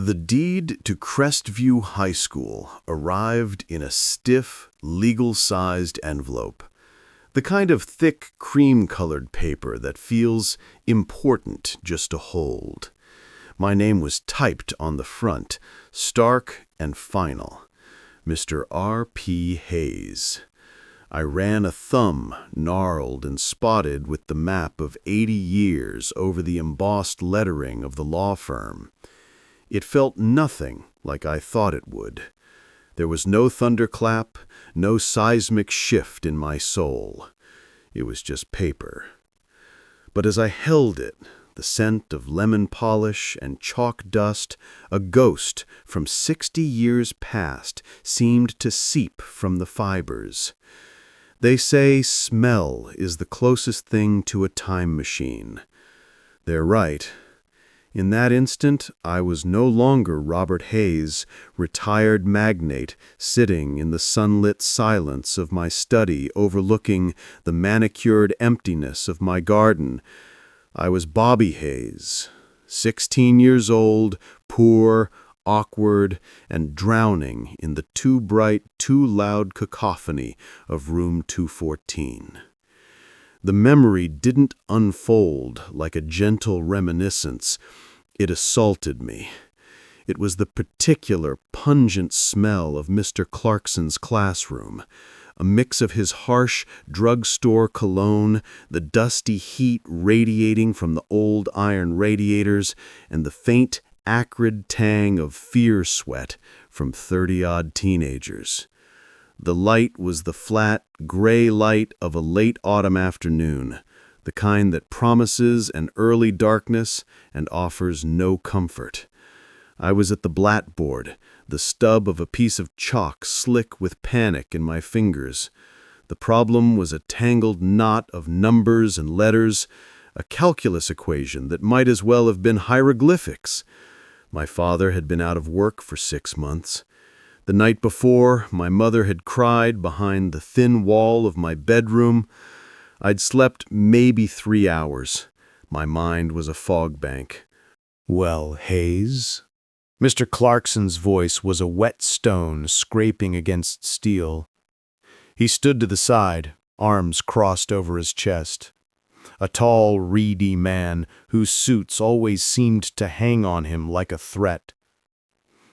The deed to Crestview High School arrived in a stiff, legal-sized envelope, the kind of thick, cream-colored paper that feels important just to hold. My name was typed on the front, stark and final, Mr. R.P. Hayes. I ran a thumb, gnarled and spotted with the map of 80 years over the embossed lettering of the law firm. It felt nothing like I thought it would. There was no thunderclap, no seismic shift in my soul. It was just paper. But as I held it, the scent of lemon polish and chalk dust, a ghost from 60 years past, seemed to seep from the fibers. They say smell is the closest thing to a time machine. They're right. In that instant, I was no longer Robert Hayes, retired magnate, sitting in the sunlit silence of my study overlooking the manicured emptiness of my garden. I was Bobby Hayes, 16 years old, poor, awkward, and drowning in the too bright, too loud cacophony of room 214. The memory didn't unfold like a gentle reminiscence. It assaulted me. It was the particular pungent smell of Mr. Clarkson's classroom, a mix of his harsh drugstore cologne, the dusty heat radiating from the old iron radiators, and the faint, acrid tang of fear sweat from 30-odd teenagers. The light was the flat, gray light of a late autumn afternoon, the kind that promises an early darkness and offers no comfort. I was at the blackboard, the stub of a piece of chalk slick with panic in my fingers. The problem was a tangled knot of numbers and letters, a calculus equation that might as well have been hieroglyphics. My father had been out of work for 6 months. The night before, my mother had cried behind the thin wall of my bedroom. I'd slept maybe 3 hours. My mind was a fog bank. "Well, Hayes?" Mr. Clarkson's voice was a whetstone scraping against steel. He stood to the side, arms crossed over his chest. A tall, reedy man whose suits always seemed to hang on him like a threat.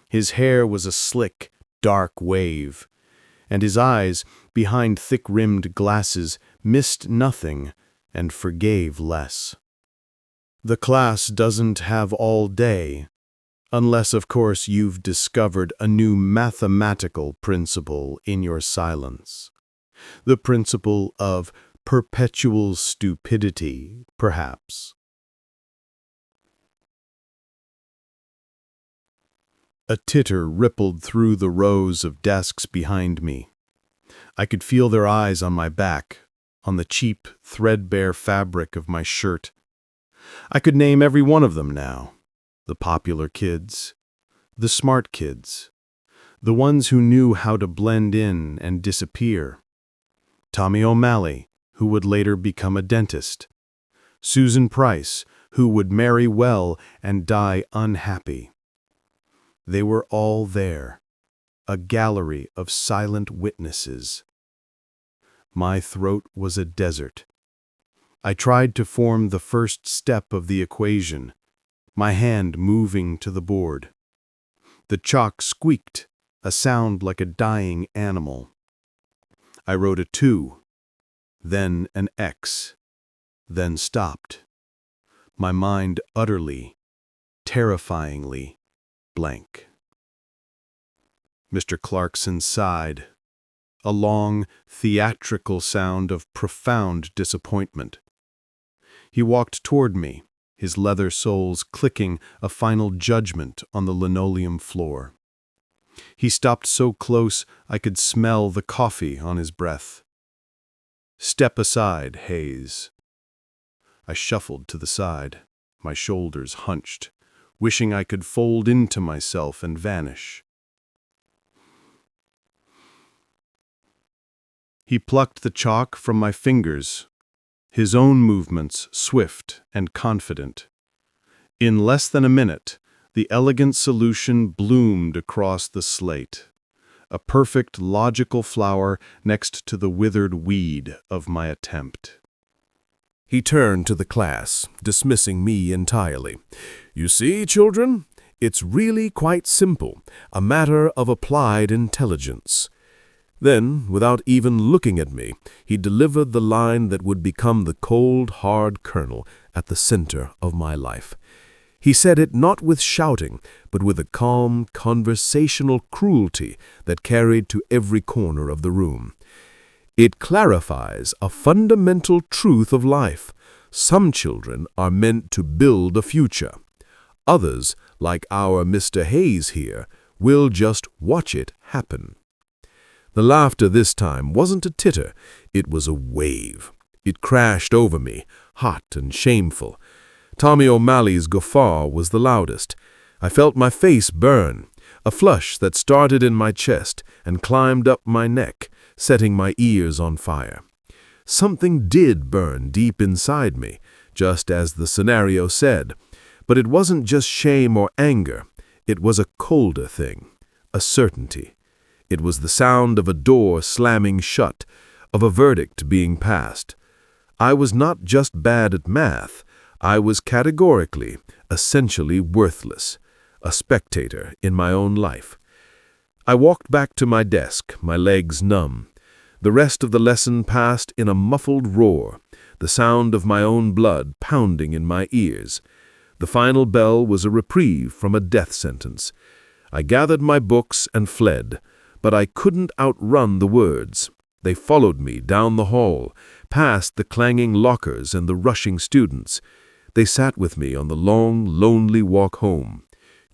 His hair was a slick, dark wave, and his eyes, behind thick-rimmed glasses, missed nothing and forgave less. "The class doesn't have all day, unless, of course, you've discovered a new mathematical principle in your silence. The principle of perpetual stupidity, perhaps." A titter rippled through the rows of desks behind me. I could feel their eyes on my back, on the cheap, threadbare fabric of my shirt. I could name every one of them now. The popular kids, the smart kids, the ones who knew how to blend in and disappear. Tommy O'Malley, who would later become a dentist. Susan Price, who would marry well and die unhappy. They were all there, a gallery of silent witnesses. My throat was a desert. I tried to form the first step of the equation, my hand moving to the board. The chalk squeaked, a sound like a dying animal. I wrote a 2, then an X, then stopped. My mind utterly, terrifyingly blank. Mr. Clarkson sighed, a long, theatrical sound of profound disappointment. He walked toward me, his leather soles clicking a final judgment on the linoleum floor. He stopped so close I could smell the coffee on his breath. "Step aside, Hayes." I shuffled to the side, my shoulders hunched, wishing I could fold into myself and vanish. He plucked the chalk from my fingers, his own movements swift and confident. In less than a minute, The elegant solution bloomed across the slate, a perfect logical flower next to the withered weed of my attempt. He turned to the class, dismissing me entirely. "You see, children, it's really quite simple, a matter of applied intelligence." Then, without even looking at me, he delivered the line that would become the cold, hard kernel at the center of my life. He said it not with shouting, but with a calm, conversational cruelty that carried to every corner of the room. "It clarifies a fundamental truth of life. Some children are meant to build a future. Others, like our Mr. Hayes here, will just watch it happen." The laughter this time wasn't a titter, it was a wave. It crashed over me, hot and shameful. Tommy O'Malley's guffaw was the loudest. I felt my face burn, a flush that started in my chest and climbed up my neck, setting my ears on fire. Something did burn deep inside me, just as the scenario said, but it wasn't just shame or anger. It was a colder thing, a certainty. It was the sound of a door slamming shut, of a verdict being passed. I was not just bad at math, I was categorically, essentially worthless, a spectator in my own life. I walked back to my desk, my legs numb. The rest of the lesson passed in a muffled roar, the sound of my own blood pounding in my ears. The final bell was a reprieve from a death sentence. I gathered my books and fled, but I couldn't outrun the words. They followed me down the hall, past the clanging lockers and the rushing students. They sat with me on the long, lonely walk home.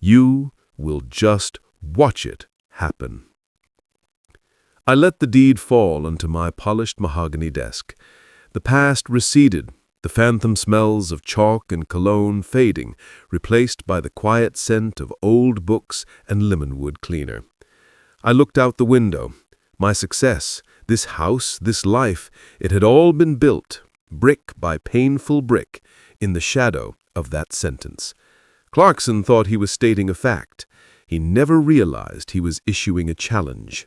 You will just watch it happen. I let the deed fall onto my polished mahogany desk. The past receded, the phantom smells of chalk and cologne fading, replaced by the quiet scent of old books and lemonwood cleaner. I looked out the window. My success, this house, this life, it had all been built, brick by painful brick, in the shadow of that sentence. Clarkson thought he was stating a fact. He never realized he was issuing a challenge.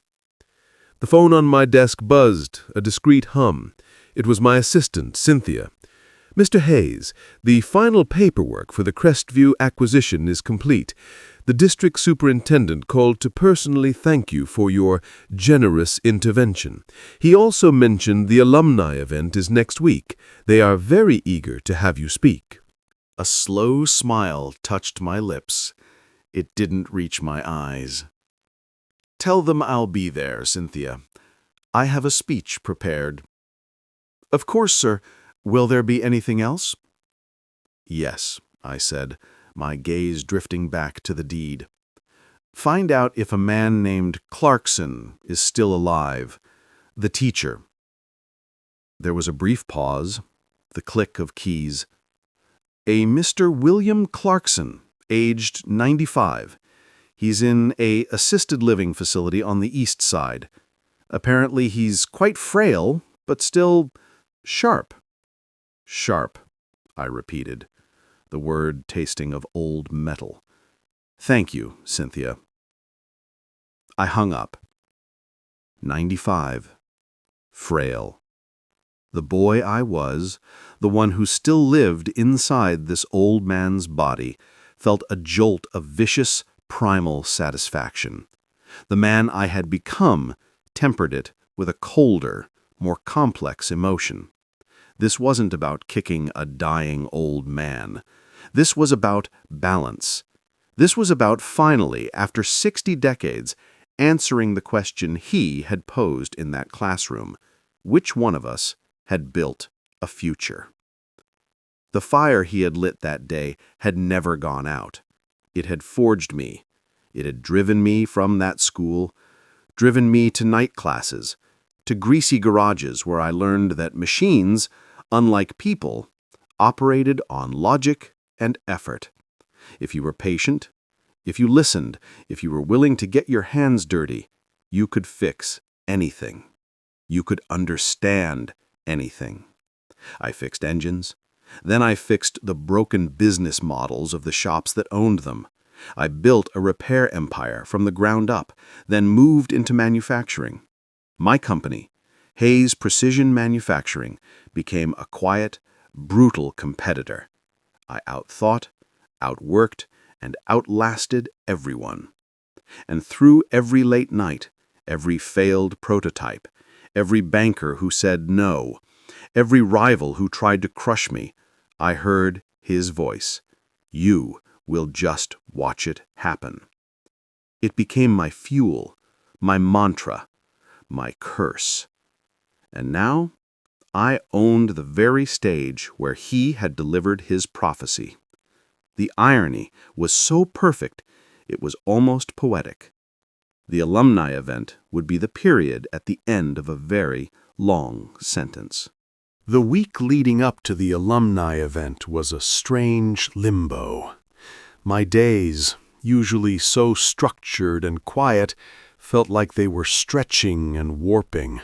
The phone on my desk buzzed, a discreet hum. It was my assistant, Cynthia. "Mr. Hayes, the final paperwork for the Crestview acquisition is complete. The district superintendent called to personally thank you for your generous intervention. He also mentioned the alumni event is next week. They are very eager to have you speak." A slow smile touched my lips. It didn't reach my eyes. "Tell them I'll be there, Cynthia. I have a speech prepared." "Of course, sir. Will there be anything else?" "Yes," I said, my gaze drifting back to the deed. "Find out if a man named Clarkson is still alive. The teacher." There was a brief pause, the click of keys. "A Mr. William Clarkson, aged 95. He's in a assisted living facility on the east side. Apparently he's quite frail, but still sharp." "Sharp," I repeated, the word tasting of old metal. "Thank you, Cynthia." I hung up. 95. Frail. The boy I was, the one who still lived inside this old man's body, felt a jolt of vicious, primal satisfaction. The man I had become tempered it with a colder, more complex emotion. This wasn't about kicking a dying old man. This was about balance. This was about finally, after 60 decades, answering the question he had posed in that classroom. Which one of us had built a future? The fire he had lit that day had never gone out. It had forged me. It had driven me from that school, driven me to night classes, to greasy garages where I learned that machines, unlike people, operated on logic and effort. If you were patient, if you listened, if you were willing to get your hands dirty, you could fix anything. You could understand anything. I fixed engines. Then I fixed the broken business models of the shops that owned them. I built a repair empire from the ground up, then moved into manufacturing. My company, Hayes Precision Manufacturing, became a quiet, brutal competitor. I outthought, outworked, and outlasted everyone. And through every late night, every failed prototype, every banker who said no, every rival who tried to crush me, I heard his voice. You will just watch it happen. It became my fuel, my mantra, my curse. And now, I owned the very stage where he had delivered his prophecy. The irony was so perfect, it was almost poetic. The alumni event would be the period at the end of a very long sentence. The week leading up to the alumni event was a strange limbo. My days, usually so structured and quiet, felt like they were stretching and warping.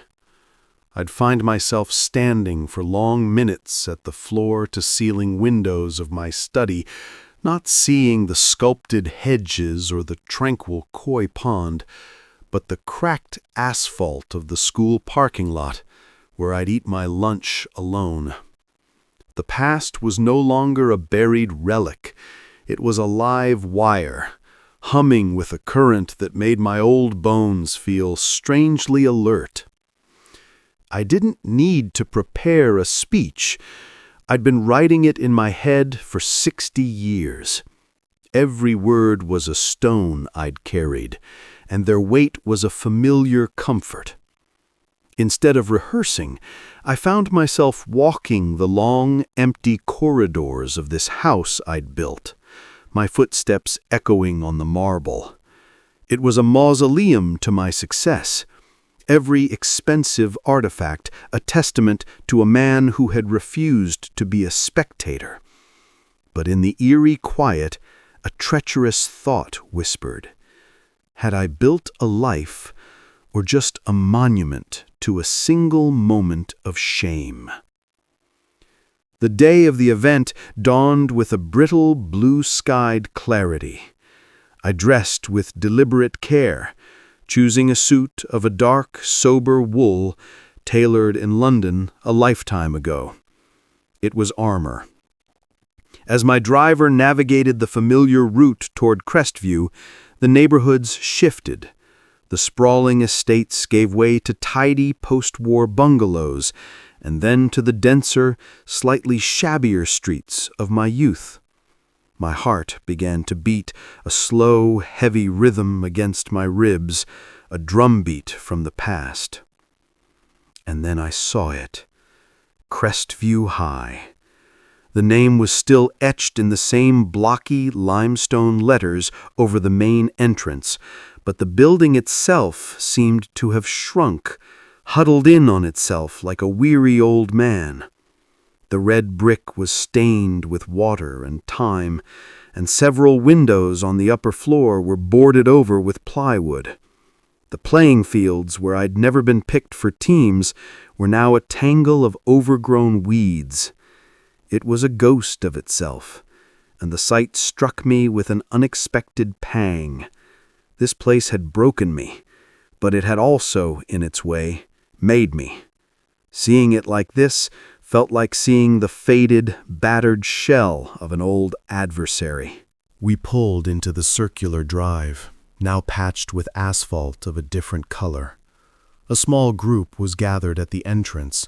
I'd find myself standing for long minutes at the floor-to-ceiling windows of my study, not seeing the sculpted hedges or the tranquil koi pond, but the cracked asphalt of the school parking lot, where I'd eat my lunch alone. The past was no longer a buried relic. It was a live wire, humming with a current that made my old bones feel strangely alert. I didn't need to prepare a speech. I'd been writing it in my head for 60 years. Every word was a stone I'd carried, and their weight was a familiar comfort. Instead of rehearsing, I found myself walking the long, empty corridors of this house I'd built, my footsteps echoing on the marble. It was a mausoleum to my success, every expensive artifact a testament to a man who had refused to be a spectator. But in the eerie quiet, a treacherous thought whispered. Had I built a life, or just a monument to a single moment of shame? The day of the event dawned with a brittle, blue-skied clarity. I dressed with deliberate care, choosing a suit of a dark, sober wool tailored in London a lifetime ago. It was armor. As my driver navigated the familiar route toward Crestview, the neighborhoods shifted. The sprawling estates gave way to tidy post-war bungalows, and then to the denser, slightly shabbier streets of my youth. My heart began to beat a slow, heavy rhythm against my ribs, a drumbeat from the past. And then I saw it. Crestview High. The name was still etched in the same blocky limestone letters over the main entrance, but the building itself seemed to have shrunk, huddled in on itself like a weary old man. The red brick was stained with water and time, and several windows on the upper floor were boarded over with plywood. The playing fields, where I'd never been picked for teams, were now a tangle of overgrown weeds. It was a ghost of itself, and the sight struck me with an unexpected pang. This place had broken me, but it had also, in its way, made me. Seeing it like this felt like seeing the faded, battered shell of an old adversary. We pulled into the circular drive, now patched with asphalt of a different color. A small group was gathered at the entrance.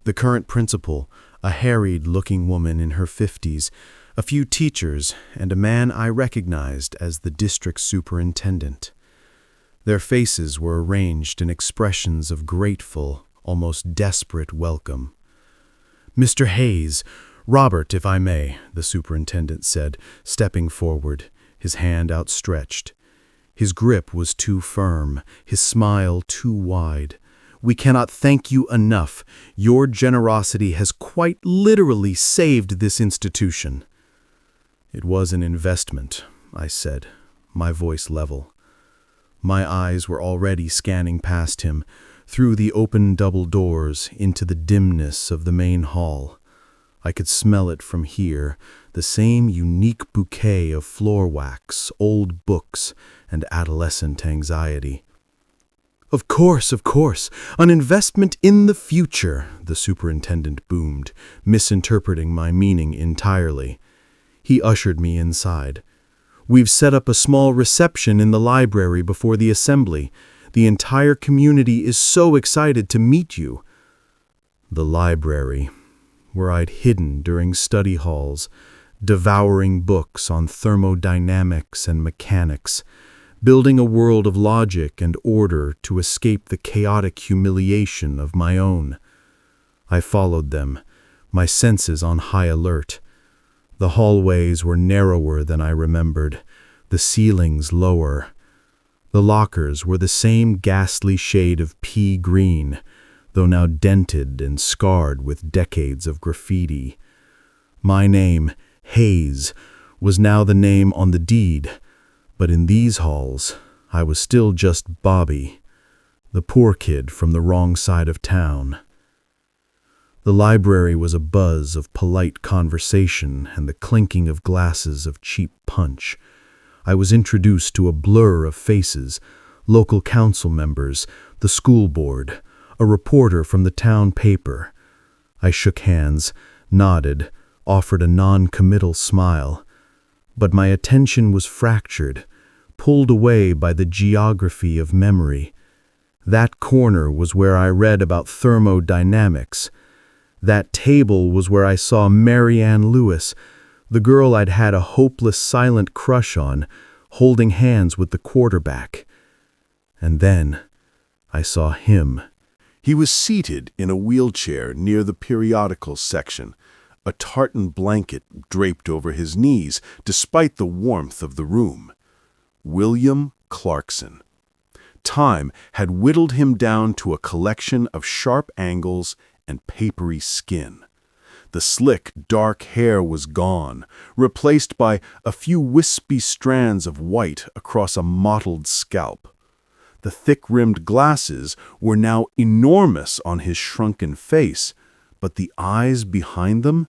The current principal, a harried-looking woman in her 50s, a few teachers, and a man I recognized as the district superintendent. Their faces were arranged in expressions of grateful, almost desperate welcome. "Mr. Hayes, Robert, if I may," the superintendent said, stepping forward, his hand outstretched. His grip was too firm, his smile too wide. "We cannot thank you enough. Your generosity has quite literally saved this institution." "It was an investment," I said, my voice level. My eyes were already scanning past him, through the open double doors into the dimness of the main hall. I could smell it from here, the same unique bouquet of floor wax, old books, and adolescent anxiety. Of course, an investment in the future, the superintendent boomed, misinterpreting my meaning entirely. He ushered me inside. We've set up a small reception in the library before the assembly. The entire community is so excited to meet you. The library, where I'd hidden during study halls, devouring books on thermodynamics and mechanics, building a world of logic and order to escape the chaotic humiliation of my own. I followed them, my senses on high alert. The hallways were narrower than I remembered, the ceilings lower. The lockers were the same ghastly shade of pea green, though now dented and scarred with decades of graffiti. My name, Hayes, was now the name on the deed, but in these halls, I was still just Bobby, the poor kid from the wrong side of town. The library was a buzz of polite conversation and the clinking of glasses of cheap punch. I was introduced to a blur of faces, local council members, the school board, a reporter from the town paper. I shook hands, nodded, offered a non-committal smile. But my attention was fractured, pulled away by the geography of memory. That corner was where I read about thermodynamics. That table was where I saw Mary Ann Lewis, the girl I'd had a hopeless silent crush on, holding hands with the quarterback. And then I saw him. He was seated in a wheelchair near the periodicals section, a tartan blanket draped over his knees despite the warmth of the room. William Clarkson. Time had whittled him down to a collection of sharp angles and papery skin. The slick, dark hair was gone, replaced by a few wispy strands of white across a mottled scalp. The thick-rimmed glasses were now enormous on his shrunken face, but the eyes behind them,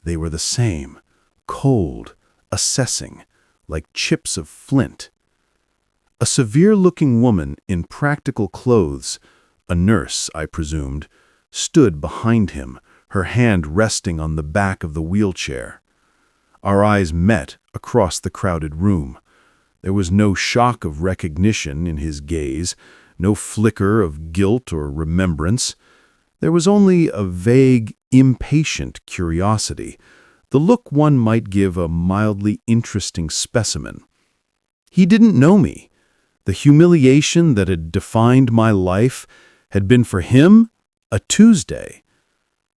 they were the same, cold, assessing, like chips of flint. A severe-looking woman in practical clothes, a nurse, I presumed, stood behind him, her hand resting on the back of the wheelchair. Our eyes met across the crowded room. There was no shock of recognition in his gaze, no flicker of guilt or remembrance. There was only a vague, impatient curiosity, the look one might give a mildly interesting specimen. He didn't know me. The humiliation that had defined my life had been for him a Tuesday.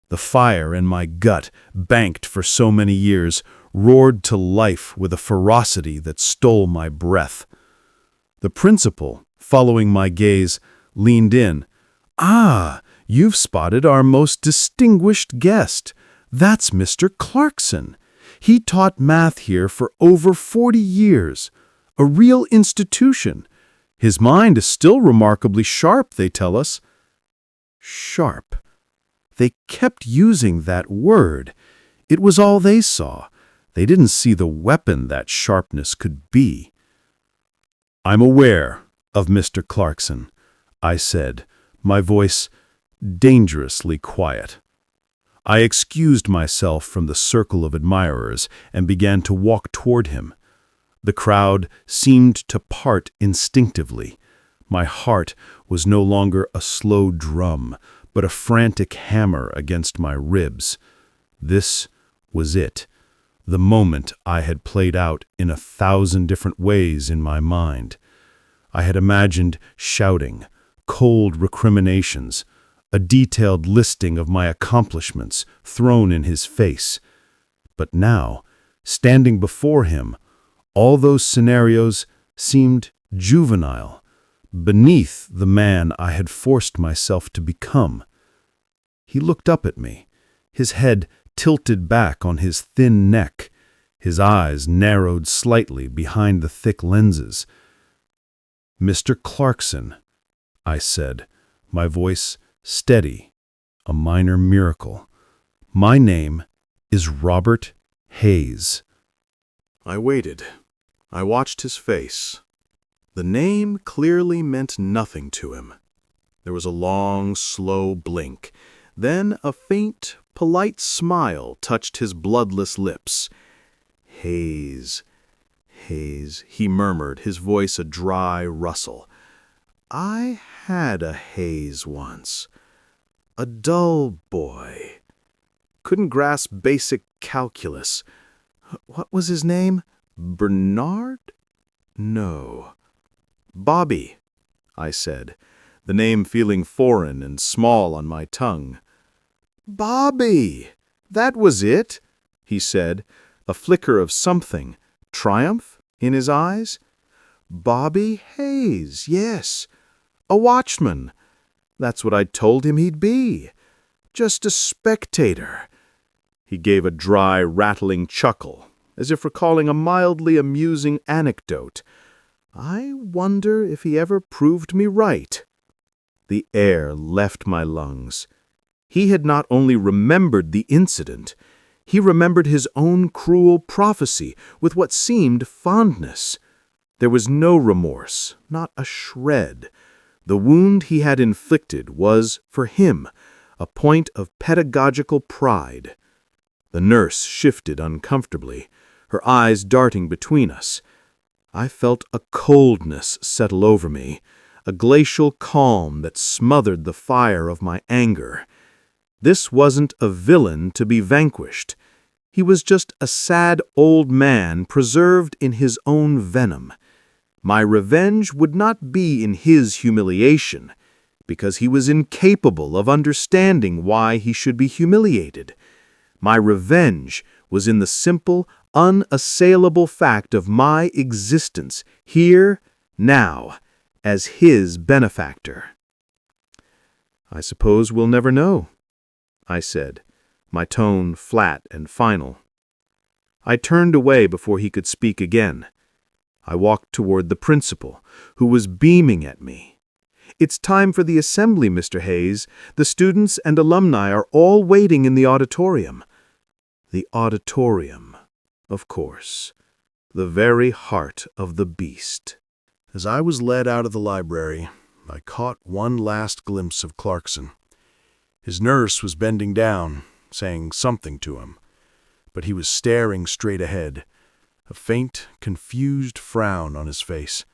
The fire in my gut, banked for so many years, roared to life with a ferocity that stole my breath. The principal, following my gaze, leaned in. "Ah, you've spotted our most distinguished guest. That's Mr. Clarkson. He taught math here for over 40 years. A real institution. His mind is still remarkably sharp, they tell us." Sharp. They kept using that word. It was all they saw. They didn't see the weapon that sharpness could be. "I'm aware of Mr. Clarkson," I said, my voice dangerously quiet. I excused myself from the circle of admirers and began to walk toward him. The crowd seemed to part instinctively. My heart was no longer a slow drum, but a frantic hammer against my ribs. This was it, the moment I had played out in 1,000 different ways in my mind. I had imagined shouting, cold recriminations, a detailed listing of my accomplishments thrown in his face. But now, standing before him, all those scenarios seemed juvenile, beneath the man I had forced myself to become. He looked up at me, his head tilted back on his thin neck, his eyes narrowed slightly behind the thick lenses. "Mr. Clarkson," I said, my voice steady, a minor miracle. "My name is Robert Hayes. I waited. I watched his face. The name clearly meant nothing to him. There was a long, slow blink. Then a faint, polite smile touched his bloodless lips. Hayes, Hayes, he murmured, his voice a dry rustle. I had a Hayes once. A dull boy. Couldn't grasp basic calculus. What was his name? Bernard? No. Bobby, I said, the name feeling foreign and small on my tongue. Bobby! That was it, he said, a flicker of something, triumph, in his eyes. Bobby Hayes, yes. A watchman. That's what I told him he'd be. Just a spectator. He gave a dry, rattling chuckle, as if recalling a mildly amusing anecdote. I wonder if he ever proved me right. The air left my lungs. He had not only remembered the incident, he remembered his own cruel prophecy with what seemed fondness. There was no remorse, not a shred. The wound he had inflicted was, for him, a point of pedagogical pride. The nurse shifted uncomfortably, her eyes darting between us. I felt a coldness settle over me, a glacial calm that smothered the fire of my anger. This wasn't a villain to be vanquished. He was just a sad old man preserved in his own venom. My revenge would not be in his humiliation, because he was incapable of understanding why he should be humiliated. My revenge was in the simple, unassailable fact of my existence, here, now, as his benefactor. I suppose we'll never know, I said, my tone flat and final. I turned away before he could speak again. I walked toward the principal, who was beaming at me. It's time for the assembly, Mr. Hayes. The students and alumni are all waiting in the auditorium. The auditorium, of course. The very heart of the beast. As I was led out of the library, I caught one last glimpse of Clarkson. His nurse was bending down, saying something to him, but he was staring straight ahead, a faint, confused frown on his face.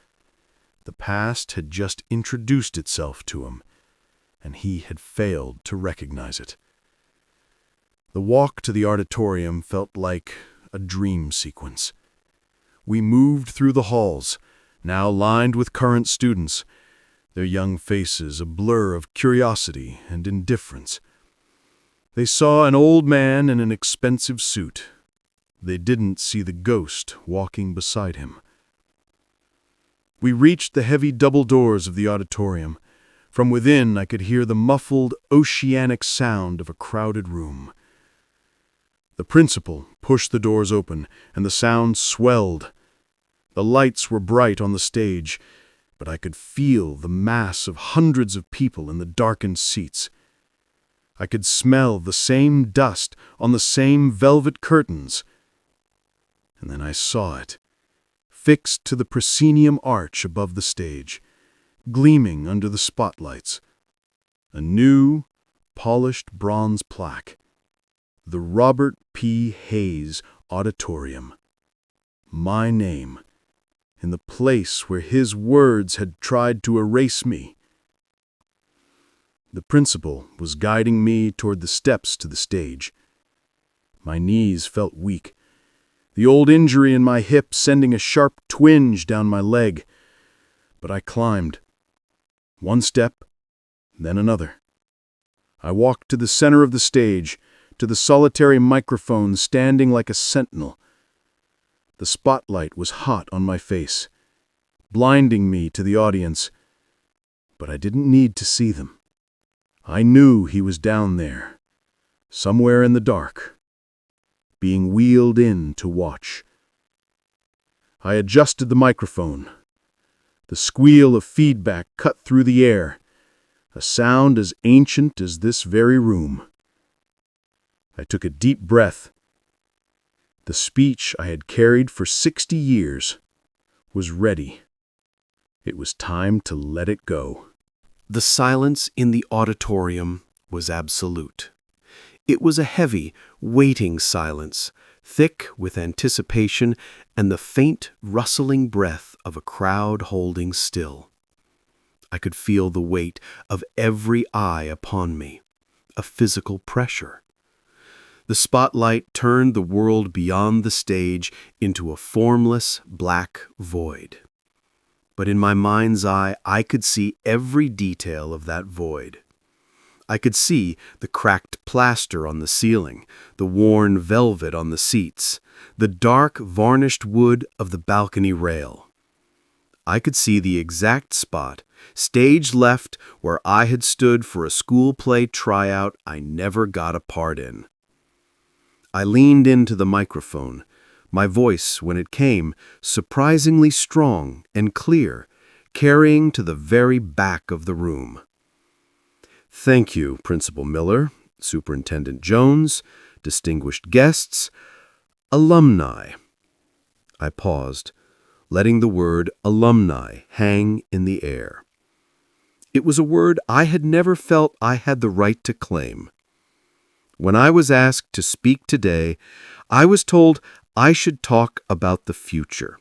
The past had just introduced itself to him, and he had failed to recognize it. The walk to the auditorium felt like a dream sequence. We moved through the halls, now lined with current students, their young faces a blur of curiosity and indifference. They saw an old man in an expensive suit. They didn't see the ghost walking beside him. We reached the heavy double doors of the auditorium. From within, I could hear the muffled, oceanic sound of a crowded room. The principal pushed the doors open, and the sound swelled. The lights were bright on the stage, but I could feel the mass of hundreds of people in the darkened seats. I could smell the same dust on the same velvet curtains. And then I saw it, fixed to the proscenium arch above the stage, gleaming under the spotlights. A new, polished bronze plaque. The Robert P. Hayes Auditorium. My name, in the place where his words had tried to erase me. The principal was guiding me toward the steps to the stage. My knees felt weak, the old injury in my hip sending a sharp twinge down my leg. But I climbed. One step, then another. I walked to the center of the stage, to the solitary microphone standing like a sentinel. The spotlight was hot on my face, blinding me to the audience. But I didn't need to see them. I knew he was down there, somewhere in the dark, being wheeled in to watch. I adjusted the microphone. The squeal of feedback cut through the air, a sound as ancient as this very room. I took a deep breath. The speech I had carried for 60 years was ready. It was time to let it go. The silence in the auditorium was absolute. It was a heavy, waiting silence, thick with anticipation and the faint, rustling breath of a crowd holding still. I could feel the weight of every eye upon me, a physical pressure. The spotlight turned the world beyond the stage into a formless, black void. But in my mind's eye, I could see every detail of that void. I could see the cracked plaster on the ceiling, the worn velvet on the seats, the dark, varnished wood of the balcony rail. I could see the exact spot, stage left, where I had stood for a school play tryout I never got a part in. I leaned into the microphone, my voice, when it came, surprisingly strong and clear, carrying to the very back of the room. Thank you, Principal Miller, Superintendent Jones, distinguished guests, alumni. I paused, letting the word alumni hang in the air. It was a word I had never felt I had the right to claim. When I was asked to speak today, I was told I should talk about the future,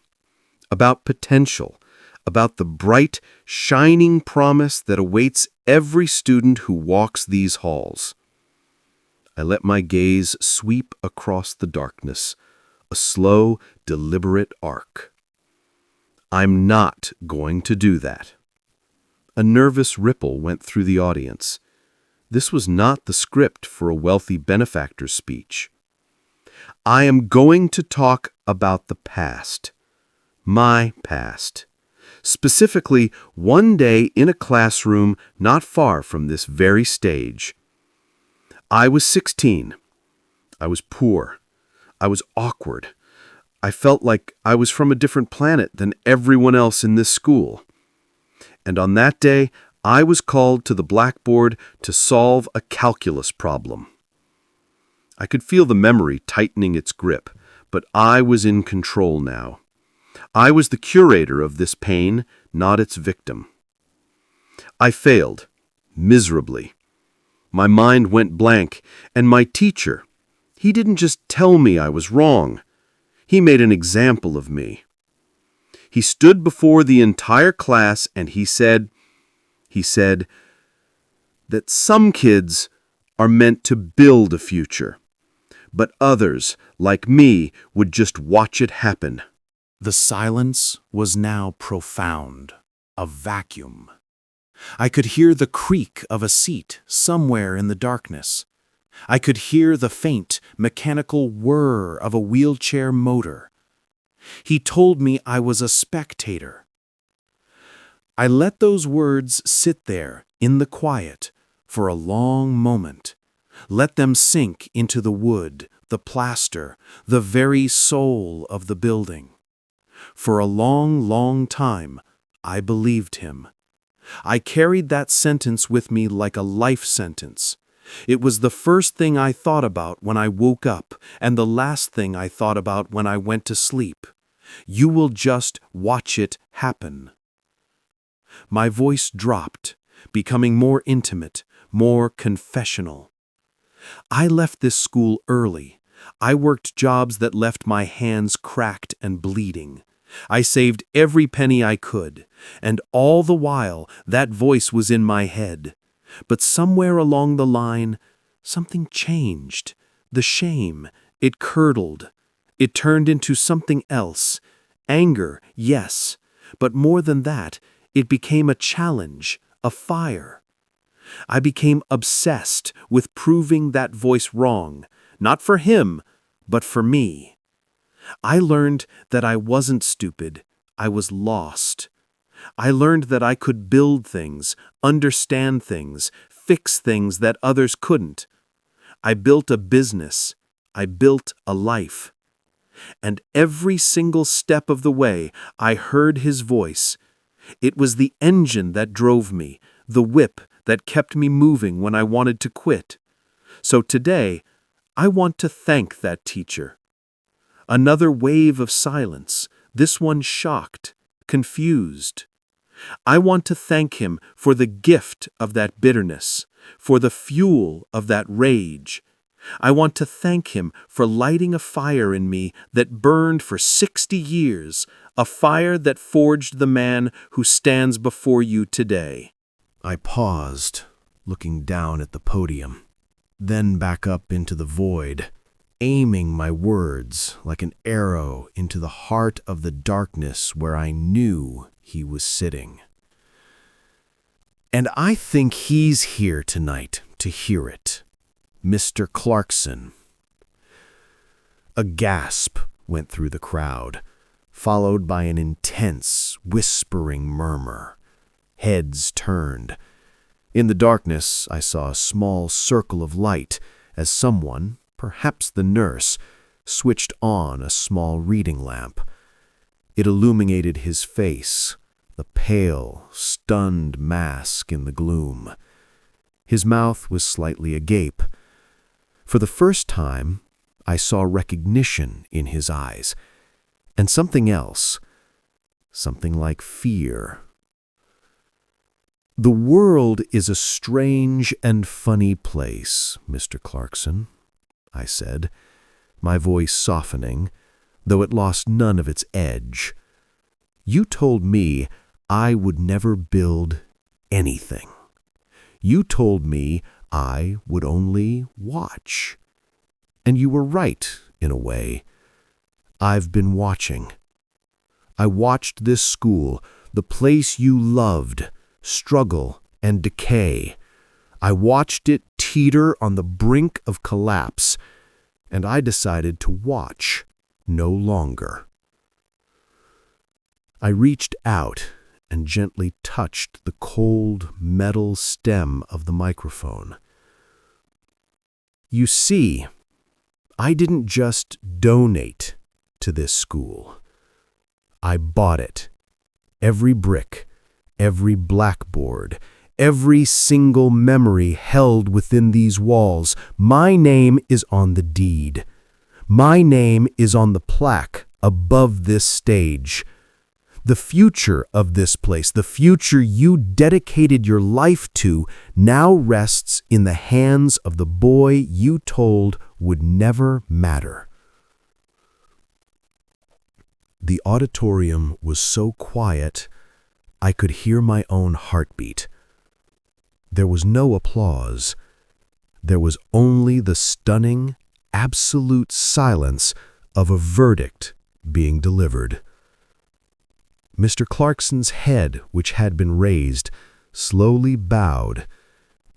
about potential, about the bright, shining promise that awaits every student who walks these halls. I let my gaze sweep across the darkness, a slow, deliberate arc. I'm not going to do that. A nervous ripple went through the audience. This was not the script for a wealthy benefactor's speech. I am going to talk about the past. My past. Specifically, one day in a classroom not far from this very stage. I was 16. I was poor. I was awkward. I felt like I was from a different planet than everyone else in this school. And on that day, I was called to the blackboard to solve a calculus problem. I could feel the memory tightening its grip, but I was in control now. I was the curator of this pain, not its victim. I failed, miserably. My mind went blank, and my teacher, he didn't just tell me I was wrong. He made an example of me. He stood before the entire class and he said that some kids are meant to build a future, but others, like me, would just watch it happen. The silence was now profound, a vacuum. I could hear the creak of a seat somewhere in the darkness. I could hear the faint, mechanical whir of a wheelchair motor. He told me I was a spectator. I let those words sit there in the quiet for a long moment. Let them sink into the wood, the plaster, the very soul of the building. For a long, long time, I believed him. I carried that sentence with me like a life sentence. It was the first thing I thought about when I woke up and the last thing I thought about when I went to sleep. You will just watch it happen. My voice dropped, becoming more intimate, more confessional. I left this school early. I worked jobs that left my hands cracked and bleeding. I saved every penny I could, and all the while that voice was in my head. But somewhere along the line, something changed. The shame, it curdled. It turned into something else. Anger, yes, but more than that, it became a challenge, a fire. I became obsessed with proving that voice wrong, not for him, but for me. I learned that I wasn't stupid, I was lost. I learned that I could build things, understand things, fix things that others couldn't. I built a business. I built a life. And every single step of the way, I heard his voice. It was the engine that drove me, the whip that kept me moving when I wanted to quit. So today, I want to thank that teacher. Another wave of silence, this one shocked, confused. I want to thank him for the gift of that bitterness, for the fuel of that rage. I want to thank him for lighting a fire in me that burned for 60 years, a fire that forged the man who stands before you today. I paused, looking down at the podium, then back up into the void, aiming my words like an arrow into the heart of the darkness where I knew he was sitting. And I think he's here tonight to hear it. Mr. Clarkson. A gasp went through the crowd, followed by an intense, whispering murmur. Heads turned. In the darkness, I saw a small circle of light as someone, perhaps the nurse, switched on a small reading lamp. It illuminated his face, the pale, stunned mask in the gloom. His mouth was slightly agape. For the first time, I saw recognition in his eyes, and something else, something like fear. The world is a strange and funny place, Mr. Clarkson, I said, my voice softening, though it lost none of its edge. You told me I would never build anything. You told me I would only watch. And you were right, in a way. I've been watching. I watched this school, the place you loved, struggle and decay. I watched it teeter on the brink of collapse, and I decided to watch no longer. I reached out and gently touched the cold metal stem of the microphone. You see, I didn't just donate to this school. I bought it. Every brick, every blackboard, every single memory held within these walls. My name is on the deed. My name is on the plaque above this stage. The future of this place, the future you dedicated your life to, now rests in the hands of the boy you told would never matter. The auditorium was so quiet, I could hear my own heartbeat. There was no applause. There was only the stunning, absolute silence of a verdict being delivered. Mr. Clarkson's head, which had been raised, slowly bowed.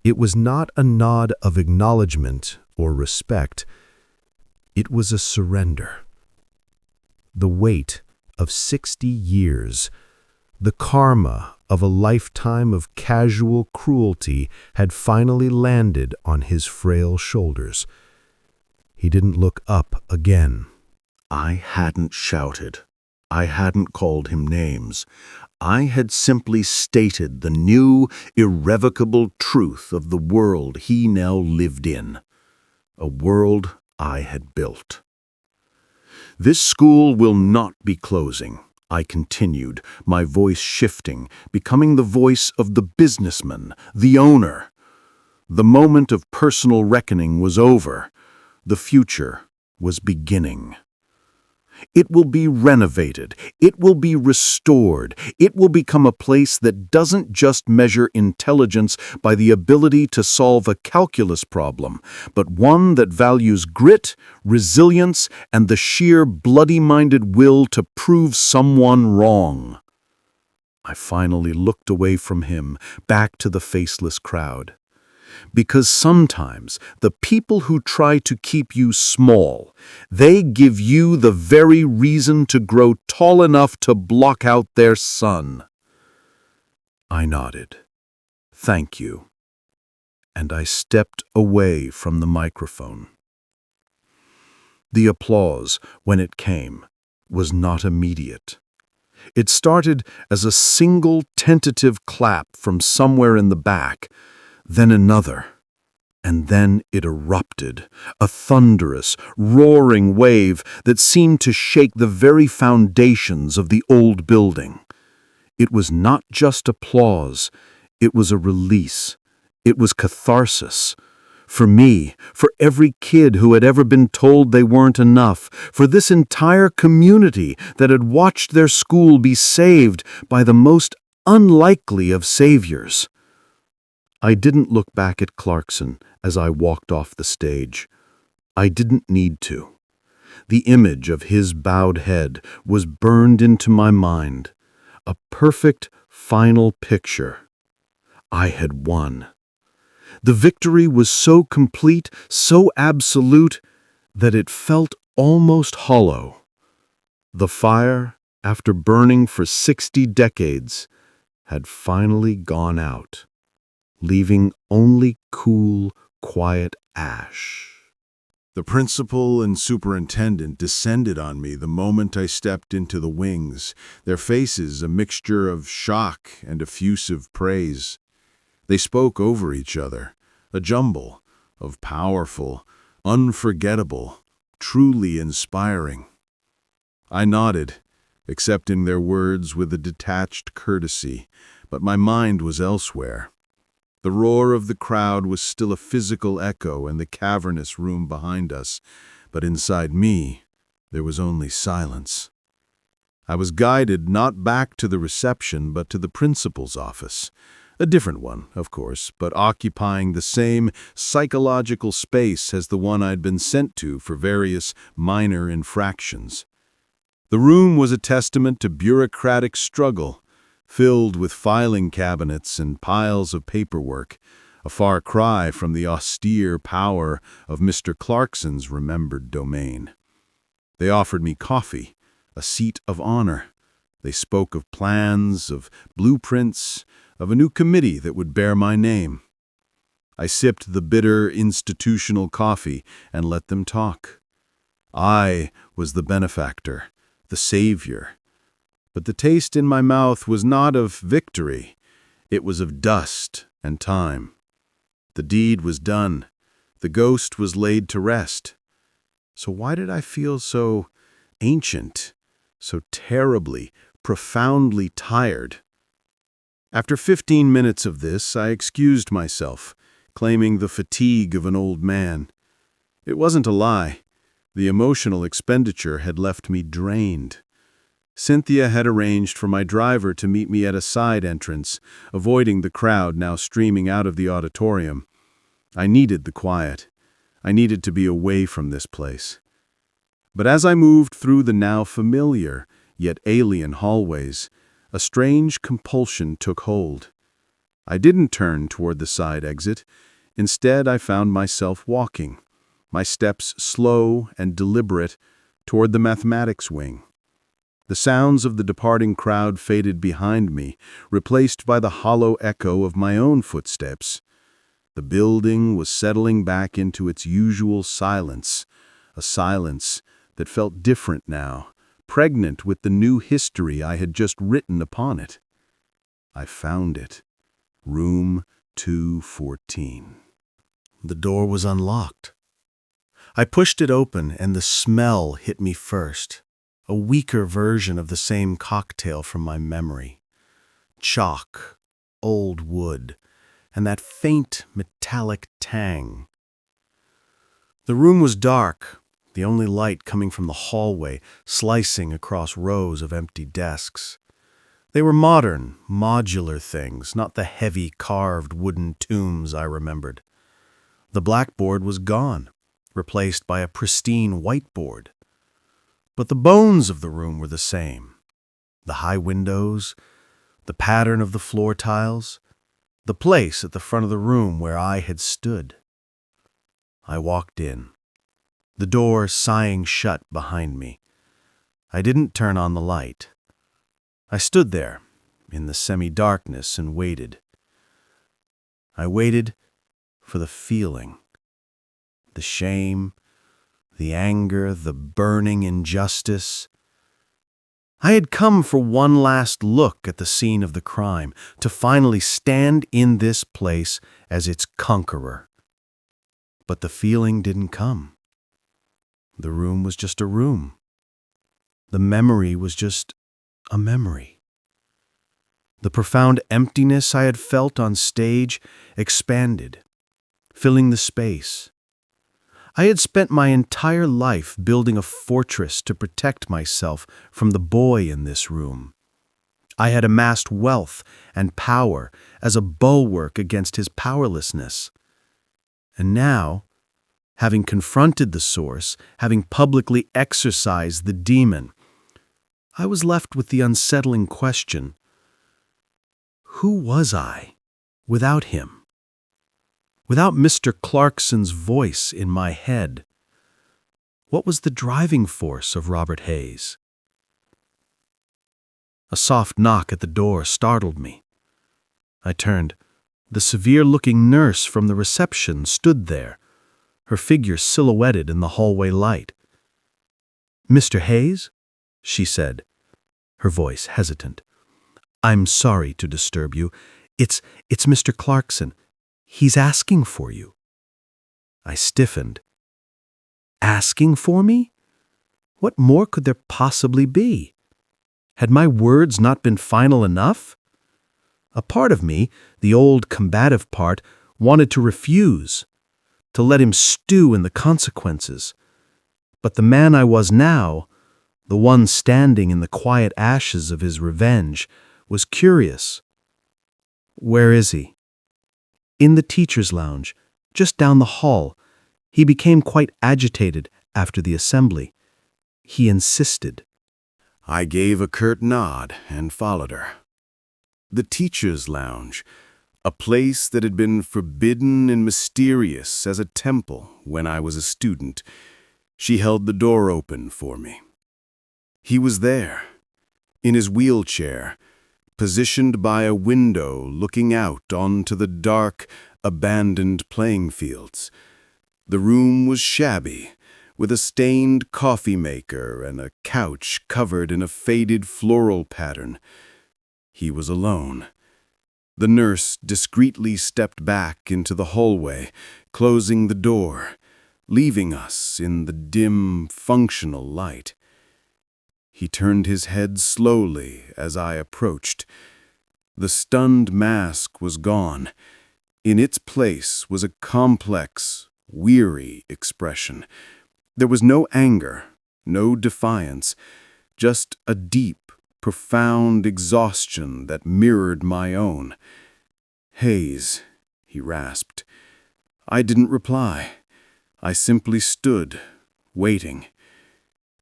It was not a nod of acknowledgement or respect. It was a surrender. The weight of 60 years, the karma of a lifetime of casual cruelty had finally landed on his frail shoulders. He didn't look up again. I hadn't shouted. I hadn't called him names. I had simply stated the new, irrevocable truth of the world he now lived in. A world I had built. This school will not be closing, I continued, my voice shifting, becoming the voice of the businessman, the owner. The moment of personal reckoning was over. The future was beginning. It will be renovated. It will be restored. It will become a place that doesn't just measure intelligence by the ability to solve a calculus problem, but one that values grit, resilience, and the sheer bloody-minded will to prove someone wrong. I finally looked away from him, back to the faceless crowd. Because sometimes the people who try to keep you small, they give you the very reason to grow tall enough to block out their sun. I nodded. Thank you. And I stepped away from the microphone. The applause, when it came, was not immediate. It started as a single tentative clap from somewhere in the back, then another, And then it erupted, a thunderous, roaring wave that seemed to shake the very foundations of the old building. It was not just applause, it was a release. It was catharsis. For me, for every kid who had ever been told they weren't enough, for this entire community that had watched their school be saved by the most unlikely of saviors. I didn't look back at Clarkson as I walked off the stage. I didn't need to. The image of his bowed head was burned into my mind, a perfect final picture. I had won. The victory was so complete, so absolute, that it felt almost hollow. The fire, after burning for 60 decades, had finally gone out, leaving only cool, quiet ash. The principal and superintendent descended on me the moment I stepped into the wings, their faces a mixture of shock and effusive praise. They spoke over each other, a jumble of powerful, unforgettable, truly inspiring. I nodded, accepting their words with a detached courtesy, but my mind was elsewhere. The roar of the crowd was still a physical echo in the cavernous room behind us, but inside me, there was only silence. I was guided not back to the reception, but to the principal's office. A different one, of course, but occupying the same psychological space as the one I'd been sent to for various minor infractions. The room was a testament to bureaucratic struggle, filled with filing cabinets and piles of paperwork, a far cry from the austere power of Mr. Clarkson's remembered domain. They offered me coffee, a seat of honor. They spoke of plans, of blueprints, of a new committee that would bear my name. I sipped the bitter institutional coffee and let them talk. I was the benefactor, the savior. But the taste in my mouth was not of victory. It was of dust and time. The deed was done. The ghost was laid to rest. So why did I feel so ancient, so terribly, profoundly tired? After 15 minutes of this, I excused myself, claiming the fatigue of an old man. It wasn't a lie. The emotional expenditure had left me drained. Cynthia had arranged for my driver to meet me at a side entrance, avoiding the crowd now streaming out of the auditorium. I needed the quiet. I needed to be away from this place. But as I moved through the now familiar, yet alien hallways, a strange compulsion took hold. I didn't turn toward the side exit. Instead, I found myself walking, my steps slow and deliberate, toward the mathematics wing. The sounds of the departing crowd faded behind me, replaced by the hollow echo of my own footsteps. The building was settling back into its usual silence, a silence that felt different now, pregnant with the new history I had just written upon it. I found it. Room 214. The door was unlocked. I pushed it open, and the smell hit me first. A weaker version of the same cocktail from my memory. Chalk, old wood, and that faint metallic tang. The room was dark, the only light coming from the hallway, slicing across rows of empty desks. They were modern, modular things, not the heavy, carved wooden tombs I remembered. The blackboard was gone, replaced by a pristine whiteboard. But the bones of the room were the same. The high windows, the pattern of the floor tiles, the place at the front of the room where I had stood. I walked in, the door sighing shut behind me. I didn't turn on the light. I stood there in the semi-darkness and waited. I waited for the feeling, the shame, the anger, the burning injustice. I had come for one last look at the scene of the crime, to finally stand in this place as its conqueror. But the feeling didn't come. The room was just a room. The memory was just a memory. The profound emptiness I had felt on stage expanded, filling the space. I had spent my entire life building a fortress to protect myself from the boy in this room. I had amassed wealth and power as a bulwark against his powerlessness. And now, having confronted the source, having publicly exorcised the demon, I was left with the unsettling question: who was I without him? Without Mr. Clarkson's voice in my head? What was the driving force of Robert Hayes? A soft knock at the door startled me. I turned. The severe-looking nurse from the reception stood there, her figure silhouetted in the hallway light. "Mr. Hayes?" she said, her voice hesitant. "I'm sorry to disturb you. It's Mr. Clarkson. He's asking for you." I stiffened. Asking for me? What more could there possibly be? Had my words not been final enough? A part of me, the old combative part, wanted to refuse, to let him stew in the consequences. But the man I was now, the one standing in the quiet ashes of his revenge, was curious. "Where is he?" "In the teacher's lounge, just down the hall. He became quite agitated after the assembly. He insisted." I gave a curt nod and followed her. The teacher's lounge, a place that had been forbidden and mysterious as a temple when I was a student. She held the door open for me. He was there, in his wheelchair, positioned by a window looking out onto the dark, abandoned playing fields. The room was shabby, with a stained coffee maker and a couch covered in a faded floral pattern. He was alone. The nurse discreetly stepped back into the hallway, closing the door, leaving us in the dim, functional light. He turned his head slowly as I approached. The stunned mask was gone. In its place was a complex, weary expression. There was no anger, no defiance, just a deep, profound exhaustion that mirrored my own. "Hayes," he rasped. I didn't reply. I simply stood, waiting.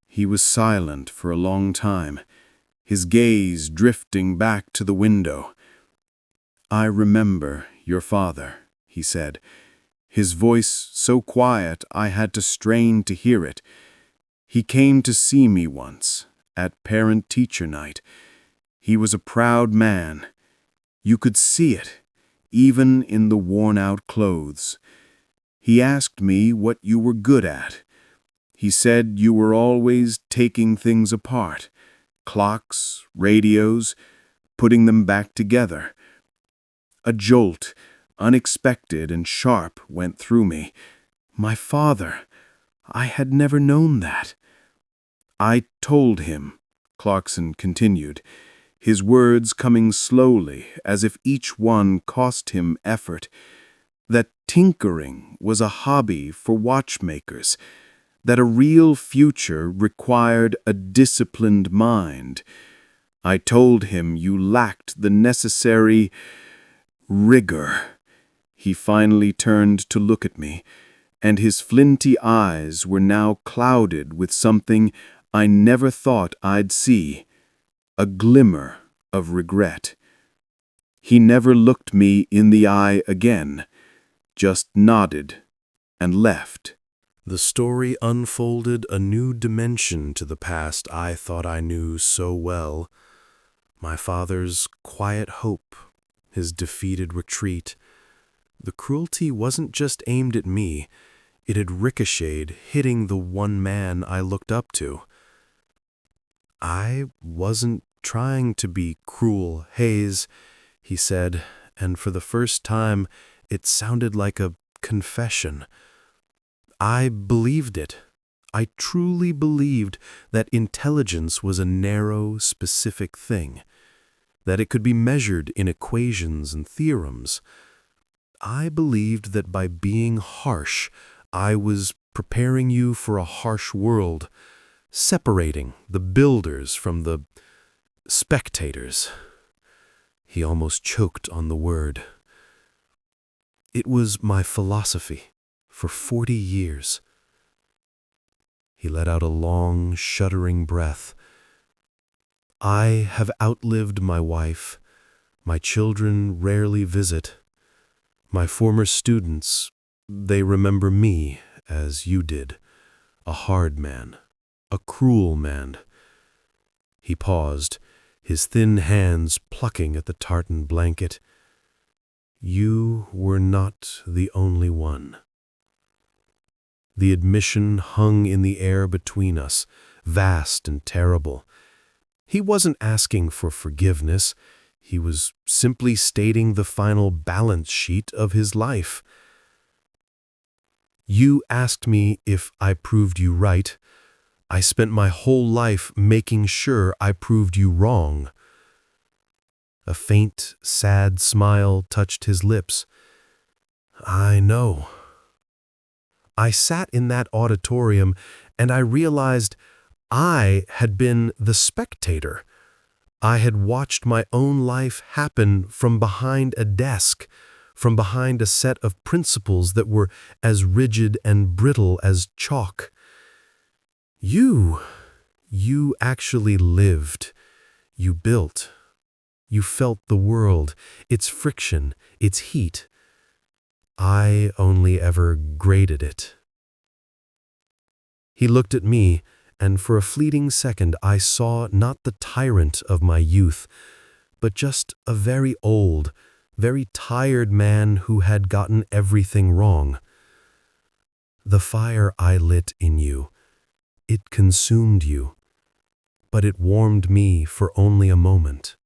He was silent for a long time, his gaze drifting back to the window. "I remember your father," he said, his voice so quiet I had to strain to hear it. "He came to see me once, at parent-teacher night. He was a proud man. You could see it, even in the worn-out clothes. He asked me what you were good at. He said you were always taking things apart, clocks, radios, putting them back together." A jolt, unexpected and sharp, went through me. My father! I had never known that. "I told him," Clarkson continued, his words coming slowly as if each one cost him effort, "that tinkering was a hobby for watchmakers, that a real future required a disciplined mind. I told him you lacked the necessary rigor." He finally turned to look at me, and his flinty eyes were now clouded with something I never thought I'd see, a glimmer of regret. He never looked me in the eye again, just nodded and left. The story unfolded a new dimension to the past I thought I knew so well. My father's quiet hope, his defeated retreat. The cruelty wasn't just aimed at me, it had ricocheted, hitting the one man I looked up to. "I wasn't trying to be cruel, Hayes," he said, and for the first time it sounded like a confession. I believed it. I truly believed that intelligence was a narrow, specific thing, that it could be measured in equations and theorems. I believed that by being harsh, I was preparing you for a harsh world, separating the builders from the spectators. He almost choked on the word. It was my philosophy for 40 years. He let out a long, shuddering breath. I have outlived my wife. My children rarely visit. My former students, they remember me as you did, a hard man, a cruel man. He paused, his thin hands plucking at the tartan blanket. You were not the only one. The admission hung in the air between us, vast and terrible. He wasn't asking for forgiveness. He was simply stating the final balance sheet of his life. You asked me if I proved you right. I spent my whole life making sure I proved you wrong. A faint, sad smile touched his lips. I know. I sat in that auditorium and I realized I had been the spectator. I had watched my own life happen from behind a desk, from behind a set of principles that were as rigid and brittle as chalk. You actually lived. You built. You felt the world, its friction, its heat. I only ever graded it. He looked at me, and for a fleeting second I saw not the tyrant of my youth, but just a very old, very tired man who had gotten everything wrong. The fire I lit in you, it consumed you, but it warmed me for only a moment.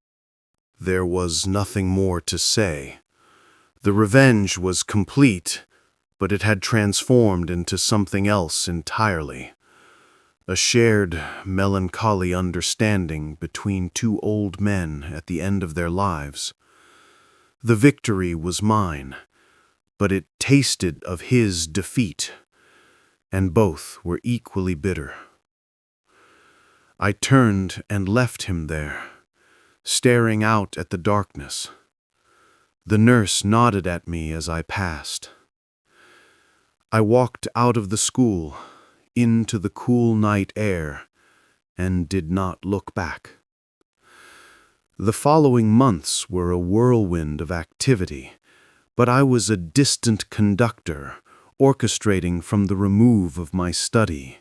There was nothing more to say. The revenge was complete, but it had transformed into something else entirely. A shared, melancholy understanding between two old men at the end of their lives. The victory was mine, but it tasted of his defeat, and both were equally bitter. I turned and left him there, staring out at the darkness. The nurse nodded at me as I passed. I walked out of the school, into the cool night air, and did not look back. The following months were a whirlwind of activity, but I was a distant conductor, orchestrating from the remove of my study.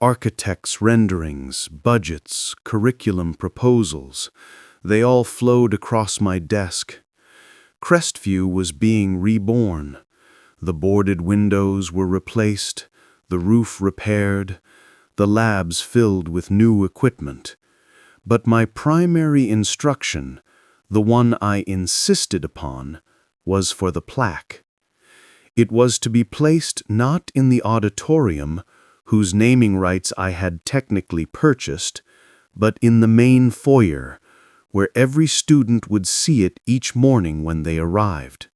Architects' renderings, budgets, curriculum proposals, they all flowed across my desk. Crestview was being reborn. The boarded windows were replaced, the roof repaired, the labs filled with new equipment. But my primary instruction, the one I insisted upon, was for the plaque. It was to be placed not in the auditorium, whose naming rights I had technically purchased, but in the main foyer, where every student would see it each morning when they arrived.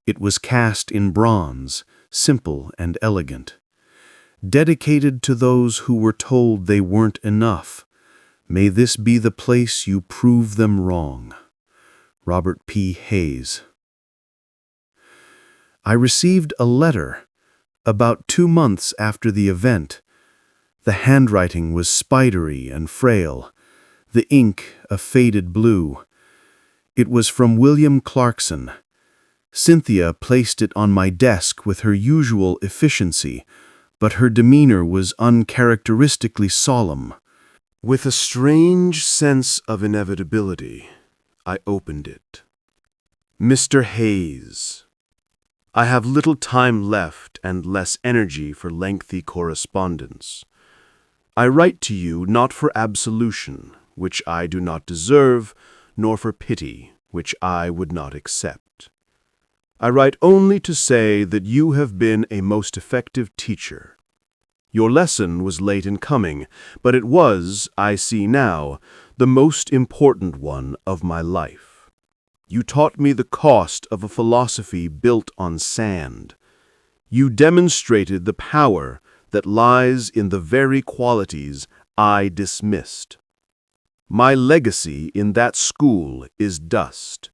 It was cast in bronze, simple and elegant. Dedicated to those who were told they weren't enough. May this be the place you prove them wrong. Robert P. Hayes. I received a letter about 2 months after the event. The handwriting was spidery and frail, the ink a faded blue. It was from William Clarkson. Cynthia placed it on my desk with her usual efficiency, but her demeanor was uncharacteristically solemn. With a strange sense of inevitability, I opened it. Mr. Hayes, I have little time left and less energy for lengthy correspondence. I write to you not for absolution, which I do not deserve, nor for pity, which I would not accept. I write only to say that you have been a most effective teacher. Your lesson was late in coming, but it was, I see now, the most important one of my life. You taught me the cost of a philosophy built on sand. You demonstrated the power that lies in the very qualities I dismissed. My legacy in that school is dust.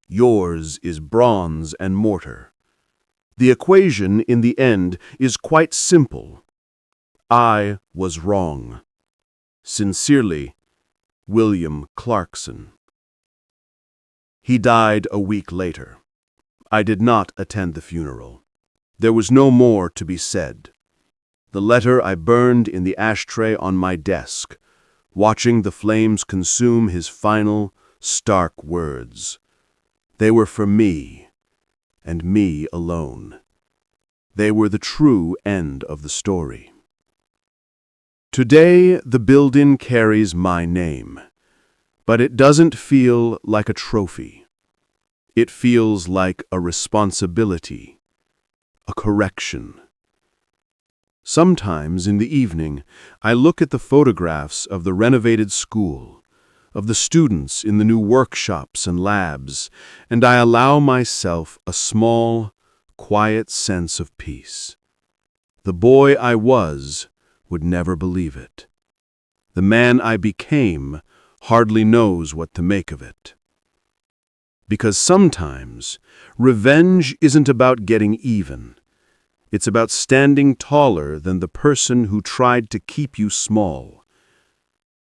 Yours is bronze and mortar. The equation in the end is quite simple. I was wrong. Sincerely, William Clarkson. He died a week later. I did not attend the funeral. There was no more to be said. The letter I burned in the ashtray on my desk, watching the flames consume his final, stark words. They were for me, and me alone. They were the true end of the story. Today, the building carries my name, but it doesn't feel like a trophy. It feels like a responsibility, a correction. Sometimes in the evening, I look at the photographs of the renovated school, of the students in the new workshops and labs, and I allow myself a small, quiet sense of peace. The boy I was would never believe it. The man I became hardly knows what to make of it. Because sometimes, revenge isn't about getting even. It's about standing taller than the person who tried to keep you small.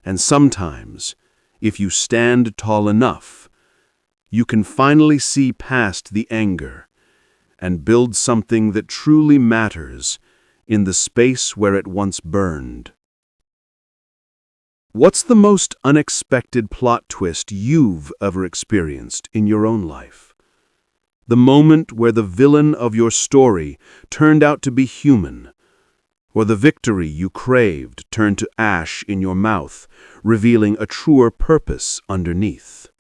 And sometimes, if you stand tall enough, you can finally see past the anger and build something that truly matters in the space where it once burned. What's the most unexpected plot twist you've ever experienced in your own life? The moment where the villain of your story turned out to be human, or the victory you craved turned to ash in your mouth, revealing a truer purpose underneath.